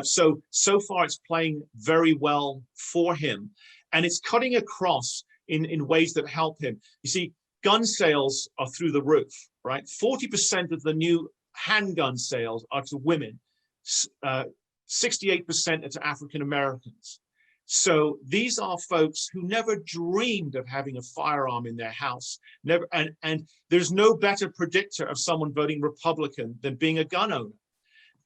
Speaker 2: so far it's playing very well for him, and it's cutting across in ways that help him. You see, gun sales are through the roof, right? 40% of the new handgun sales are to women, 68% are to African Americans. So these are folks who never dreamed of having a firearm in their house. Never, and there's no better predictor of someone voting Republican than being a gun owner.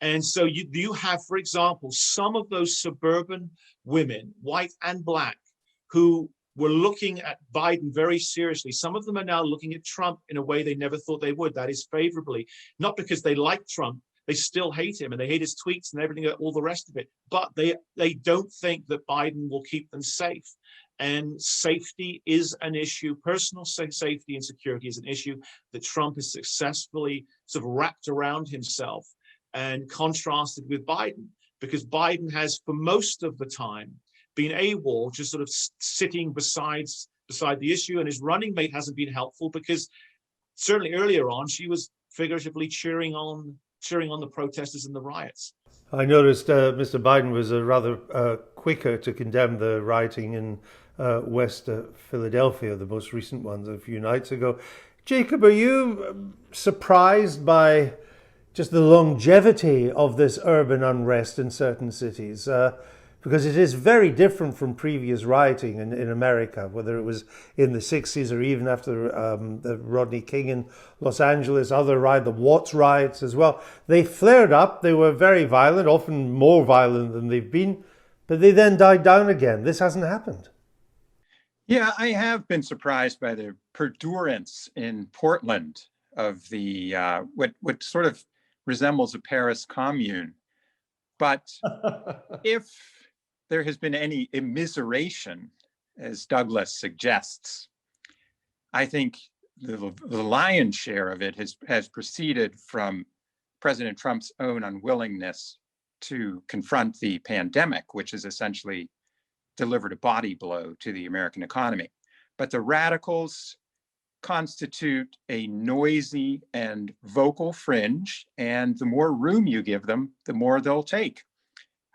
Speaker 2: And so you have, for example, some of those suburban women, white and black, who were looking at Biden very seriously. Some of them are now looking at Trump in a way they never thought they would. That is favorably, not because they like Trump. They still hate him and they hate his tweets and everything, all the rest of it. But they don't think that Biden will keep them safe. And safety is an issue. Personal safety and security is an issue that Trump has successfully sort of wrapped around himself and contrasted with Biden, because Biden has, for most of the time, been AWOL, just sort of sitting beside the issue, and his running mate hasn't been helpful, because certainly earlier on she was figuratively cheering on the protesters and the riots.
Speaker 1: I noticed Mr. Biden was rather quicker to condemn the rioting in West Philadelphia, the most recent ones a few nights ago. Jacob, are you surprised by just the longevity of this urban unrest in certain cities? Because it is very different from previous rioting in America, whether it was in the 60s or even after the Rodney King in Los Angeles, the Watts riots as well. They flared up, they were very violent, often more violent than they've been, but they then died down again. This hasn't happened.
Speaker 4: Yeah, I have been surprised by the perdurance in Portland of the what sort of resembles a Paris commune. But if there has been any immiseration, as Douglas suggests, I think the lion's share of it has proceeded from President Trump's own unwillingness to confront the pandemic, which has essentially delivered a body blow to the American economy. But the radicals constitute a noisy and vocal fringe, and the more room you give them, the more they'll take.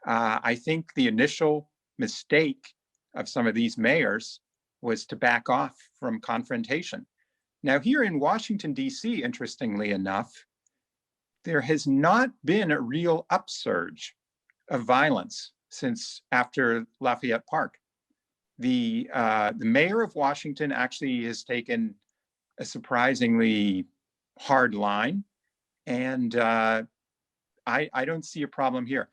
Speaker 4: I think the initial mistake of some of these mayors was to back off from confrontation. Now, here in Washington, D.C., interestingly enough, there has not been a real upsurge of violence since after Lafayette Park. The mayor of Washington actually has taken a surprisingly hard line, and I don't see a problem here.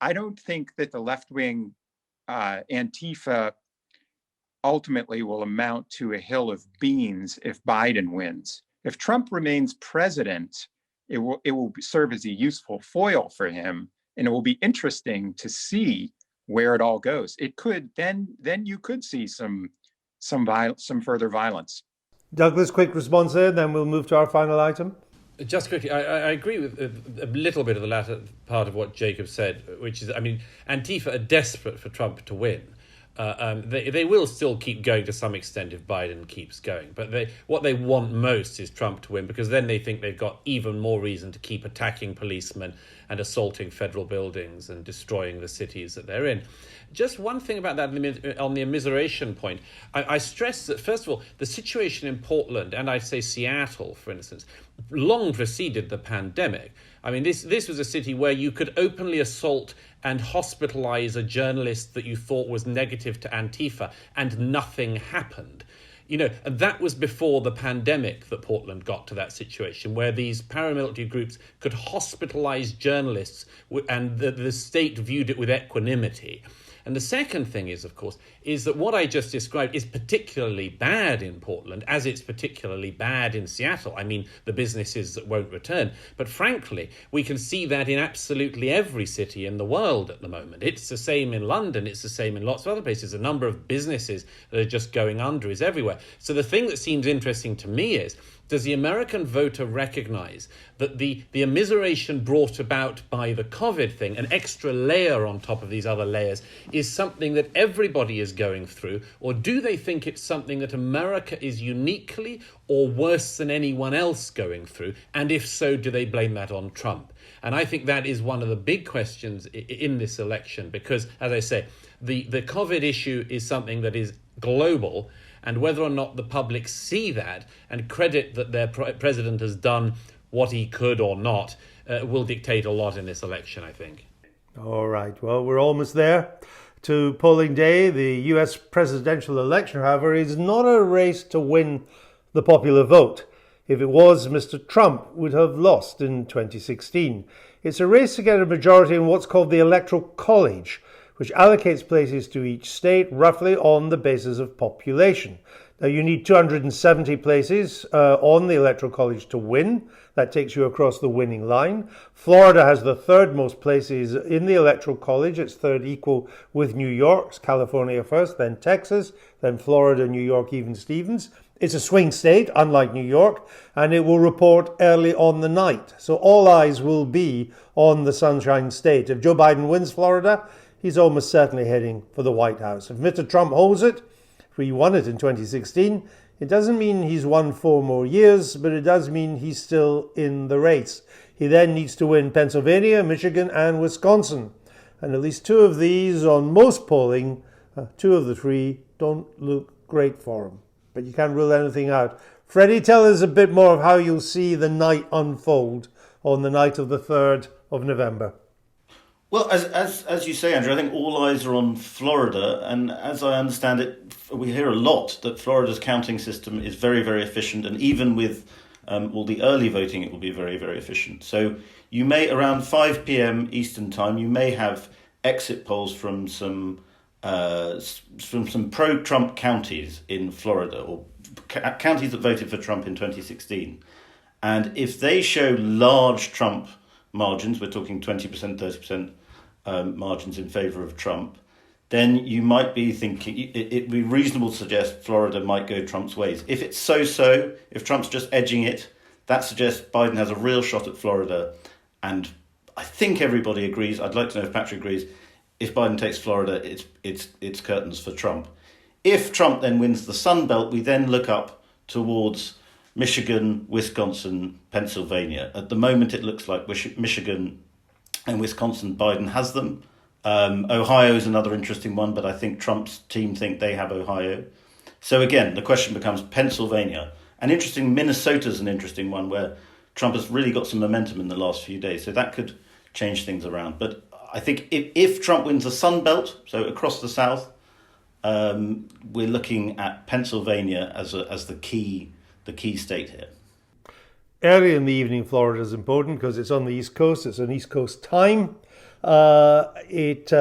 Speaker 4: I don't think that the left-wing Antifa ultimately will amount to a hill of beans if Biden wins. If Trump remains president, it will serve as a useful foil for him, and it will be interesting to see where it all goes. It could then you could see some further violence.
Speaker 1: Douglas, quick response there, then we'll move to our final item.
Speaker 6: Just quickly, I agree with a little bit of the latter part of what Jacob said, which is, I mean, Antifa are desperate for Trump to win. They will still keep going to some extent if Biden keeps going. But what they want most is Trump to win, because then they think they've got even more reason to keep attacking policemen and assaulting federal buildings and destroying the cities that they're in. Just one thing about that on the immiseration point. I stress that, first of all, the situation in Portland, and I'd say Seattle, for instance, long preceded the pandemic. I mean, this was a city where you could openly assault and hospitalize a journalist that you thought was negative to Antifa, and nothing happened. You know, and that was before the pandemic that Portland got to that situation where these paramilitary groups could hospitalize journalists, and the state viewed it with equanimity. And the second thing is, of course, is that what I just described is particularly bad in Portland, as it's particularly bad in Seattle. I mean, the businesses that won't return. But frankly, we can see that in absolutely every city in the world at the moment. It's the same in London. It's the same in lots of other places. The number of businesses that are just going under is everywhere. So the thing that seems interesting to me is, does the American voter recognize that the immiseration brought about by the COVID thing, an extra layer on top of these other layers, is something that everybody is going through? Or do they think it's something that America is uniquely or worse than anyone else going through? And if so, do they blame that on Trump? And I think that is one of the big questions in this election, because, as I say, the COVID issue is something that is global. And whether or not the public see that and credit that their president has done what he could or not will dictate a lot in this election, I think.
Speaker 1: All right. Well, we're almost there to polling day. The US presidential election, however, is not a race to win the popular vote. If it was, Mr. Trump would have lost in 2016. It's a race to get a majority in what's called the Electoral College, which allocates places to each state roughly on the basis of population. Now, you need 270 places on the Electoral College to win. That takes you across the winning line. Florida has the third most places in the Electoral College. It's third equal with New York, California first, then Texas, then Florida, New York, even Stevens. It's a swing state, unlike New York, and it will report early on the night. So all eyes will be on the Sunshine State. If Joe Biden wins Florida, he's almost certainly heading for the White House. If Mr. Trump holds it, if he won it in 2016, it doesn't mean he's won 4 more years, but it does mean he's still in the race. He then needs to win Pennsylvania, Michigan, and Wisconsin. And at least 2 of these, on most polling, 2 of the 3 don't look great for him. But you can't rule anything out. Freddie, tell us a bit more of how you'll see the night unfold on the night of the 3rd of November.
Speaker 3: Well, as you say, Andrew, I think all eyes are on Florida. And as I understand it, we hear a lot that Florida's counting system is very, very efficient. And even with all the early voting, it will be very, very efficient. So you may, around 5 p.m. Eastern time, you may have exit polls from some pro-Trump counties in Florida, or counties that voted for Trump in 2016. And if they show large Trump margins, we're talking 20%, 30% margins in favour of Trump, then you might be thinking it'd be reasonable to suggest Florida might go Trump's ways. If it's so, if Trump's just edging it, that suggests Biden has a real shot at Florida. And I think everybody agrees. I'd like to know if Patrick agrees. If Biden takes Florida, it's curtains for Trump. If Trump then wins the Sun Belt, we then look up towards Michigan, Wisconsin, Pennsylvania. At the moment, it looks like Michigan and Wisconsin, Biden has them. Ohio is another interesting one, but I think Trump's team think they have Ohio. So again, the question becomes Pennsylvania. And interesting, Minnesota's an interesting one where Trump has really got some momentum in the last few days. So that could change things around. But I think if Trump wins the Sun Belt, so across the South, we're looking at Pennsylvania as the key state here.
Speaker 1: Early in the evening, Florida is important because it's on the East Coast. It's an East Coast time. It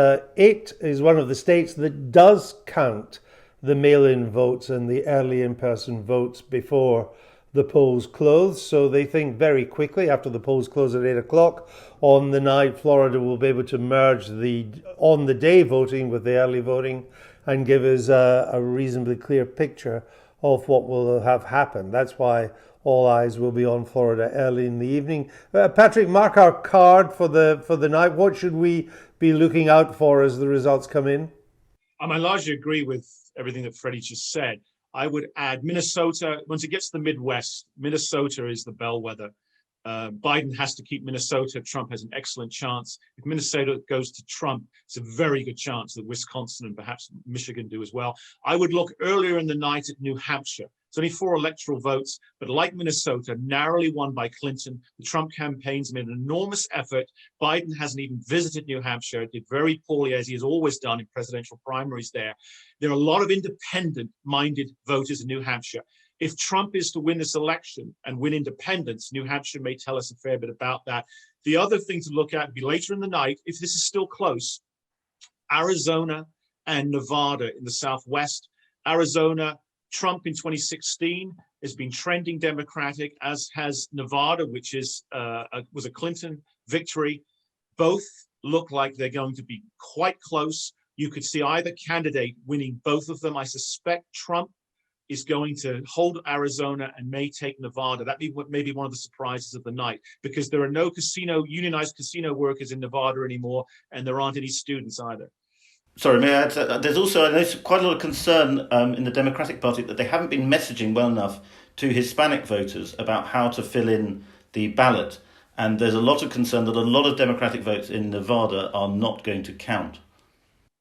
Speaker 1: is one of the states that does count the mail-in votes and the early in-person votes before the polls close. So they think very quickly after the polls close at 8 o'clock on the night, Florida will be able to merge the on-the-day voting with the early voting and give us a reasonably clear picture of what will have happened. That's why all eyes will be on Florida early in the evening. Patrick, mark our card for the night. What should we be looking out for as the results come in?
Speaker 2: I largely agree with everything that Freddie just said. I would add Minnesota. Once it gets to the Midwest, Minnesota is the bellwether. Biden has to keep Minnesota. Trump has an excellent chance. If Minnesota goes to Trump, it's a very good chance that Wisconsin and perhaps Michigan do as well. I would look earlier in the night at New Hampshire. It's only 4 electoral votes, but like Minnesota, narrowly won by Clinton. The Trump campaign's made an enormous effort. Biden hasn't even visited New Hampshire, did very poorly, as he has always done in presidential primaries there. There are a lot of independent-minded voters in New Hampshire. If Trump is to win this election and win independence, New Hampshire may tell us a fair bit about that. The other thing to look at would be later in the night, if this is still close, Arizona and Nevada in the Southwest. Arizona, Trump in 2016 has been trending Democratic, as has Nevada, which was a Clinton victory. Both look like they're going to be quite close. You could see either candidate winning both of them. I suspect Trump is going to hold Arizona and may take Nevada. That may be one of the surprises of the night, because there are no unionized casino workers in Nevada anymore, and there aren't any students either.
Speaker 3: Sorry, may I add, there's also, I know, quite a lot of concern in the Democratic Party that they haven't been messaging well enough to Hispanic voters about how to fill in the ballot. And there's a lot of concern that a lot of Democratic votes in Nevada are not going to count.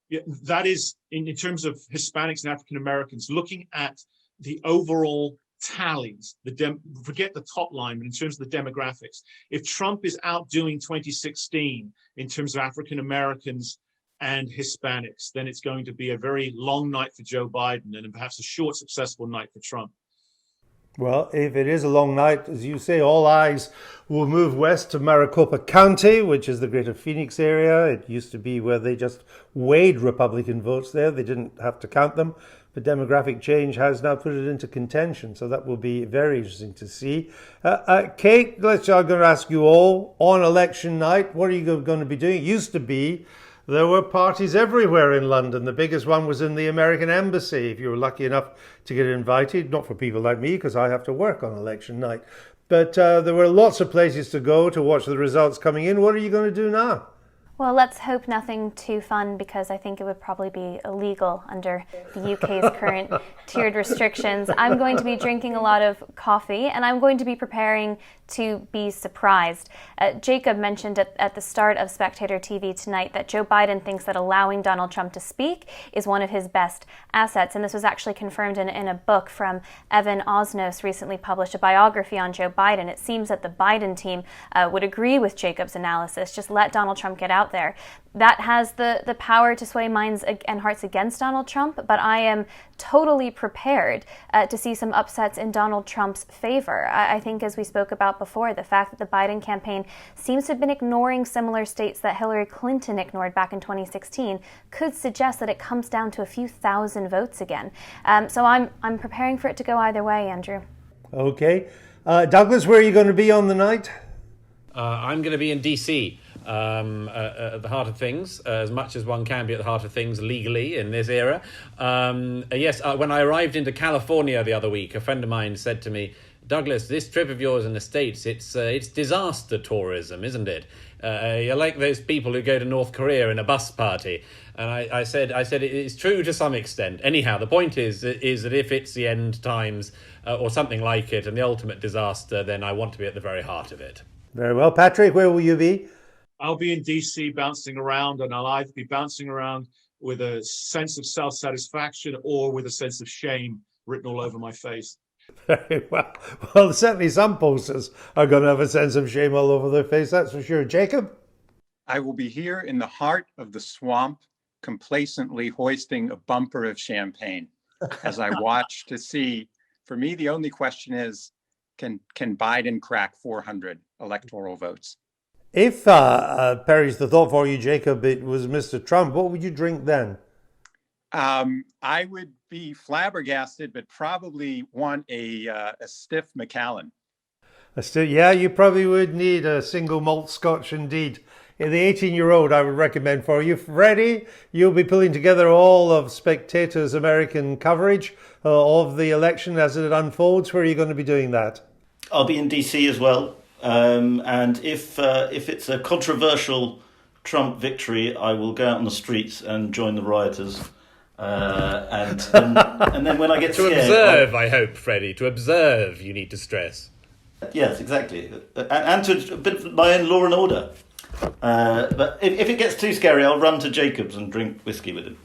Speaker 2: Yeah, that is, in terms of Hispanics and African Americans, looking at the overall tallies, forget the top line, but in terms of the demographics, if Trump is outdoing 2016 in terms of African Americans and Hispanics, then it's going to be a very long night for Joe Biden and perhaps a short, successful night for Trump.
Speaker 1: Well, if it is a long night, as you say, all eyes will move west to Maricopa County, which is the greater Phoenix area. It used to be where they just weighed Republican votes there. They didn't have to count them. But demographic change has now put it into contention. So that will be very interesting to see. Kate, I'm going to ask you all, on election night, what are you going to be doing? It used to be there were parties everywhere in London. The biggest one was in the American Embassy, if you were lucky enough to get invited. Not for people like me, because I have to work on election night. But there were lots of places to go to watch the results coming in. What are you going to do now?
Speaker 5: Well, let's hope nothing too fun, because I think it would probably be illegal under the UK's current tiered restrictions. I'm going to be drinking a lot of coffee, and I'm going to be preparing to be surprised. Jacob mentioned at the start of Spectator TV tonight that Joe Biden thinks that allowing Donald Trump to speak is one of his best assets. And this was actually confirmed in a book from Evan Osnos, recently published a biography on Joe Biden. It seems that the Biden team would agree with Jacob's analysis. Just let Donald Trump get out there. That has the power to sway minds and hearts against Donald Trump, but I am totally prepared to see some upsets in Donald Trump's favor. I think, as we spoke about before, the fact that the Biden campaign seems to have been ignoring similar states that Hillary Clinton ignored back in 2016 could suggest that it comes down to a few thousand votes again. So I'm preparing for it to go either way, Andrew.
Speaker 1: Okay. Douglas, where are you going to be on the night?
Speaker 6: I'm going to be in DC. At the heart of things, as much as one can be at the heart of things legally in this era. Yes, when I arrived into California the other week, a friend of mine said to me, "Douglas, this trip of yours in the States, it's disaster tourism, isn't it? You're like those people who go to North Korea in a bus party." And I said it's true to some extent. Anyhow, the point is that if it's the end times or something like it and the ultimate disaster, then I want to be at the very heart of it.
Speaker 1: Very well. Patrick, where will you be?
Speaker 2: I'll be in DC bouncing around, and I'll either be bouncing around with a sense of self-satisfaction or with a sense of shame written all over my face.
Speaker 1: Very well. Well, certainly some posters are going to have a sense of shame all over their face, that's for sure. Jacob?
Speaker 4: I will be here in the heart of the swamp, complacently hoisting a bumper of champagne as I watch to see. For me, the only question is, can Biden crack 400 electoral votes?
Speaker 1: If, Perry's the thought for you, Jacob, it was Mr. Trump, what would you drink then?
Speaker 4: I would be flabbergasted, but probably want a stiff Macallan.
Speaker 1: Yeah, you probably would need a single malt Scotch indeed. In the 18-year-old, I would recommend for you. Freddie, you'll be pulling together all of Spectator's American coverage of the election as it unfolds. Where are you going to be doing that?
Speaker 3: I'll be in DC as well. And if it's a controversial Trump victory, I will go out on the streets and join the rioters And then when I get
Speaker 6: To
Speaker 3: scared,
Speaker 6: observe, I hope, Freddie. To observe, you need to stress.
Speaker 3: yes, exactly, and to a bit of my own law and order. But if it gets too scary, I'll run to Jacobs and drink whiskey with him.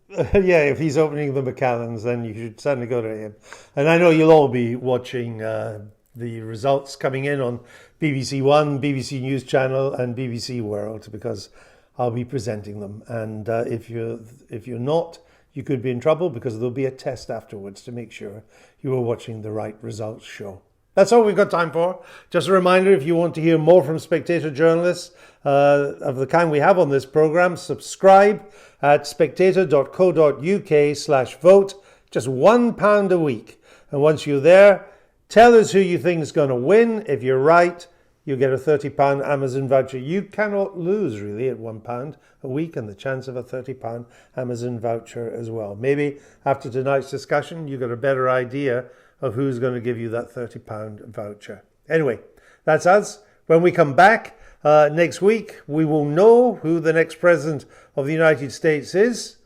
Speaker 1: Yeah, if he's opening the Macallans, then you should certainly go to him. And I know you'll all be watching the results coming in on BBC One, BBC News Channel, and BBC World, because I'll be presenting them. And if you're not, you could be in trouble, because there'll be a test afterwards to make sure you are watching the right results show. That's all we've got time for. Just a reminder, if you want to hear more from Spectator journalists of the kind we have on this programme, subscribe at spectator.co.uk/vote. Just £1 a week. And once you're there, tell us who you think is going to win. If you're right, you'll get a £30 Amazon voucher. You cannot lose, really, at £1 a week, and the chance of a £30 Amazon voucher as well. Maybe after tonight's discussion, you got a better idea of who's going to give you that £30 voucher. Anyway, that's us. When we come back next week, we will know who the next president of the United States is.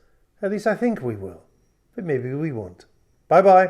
Speaker 1: At least I think we will. But maybe we won't. Bye-bye.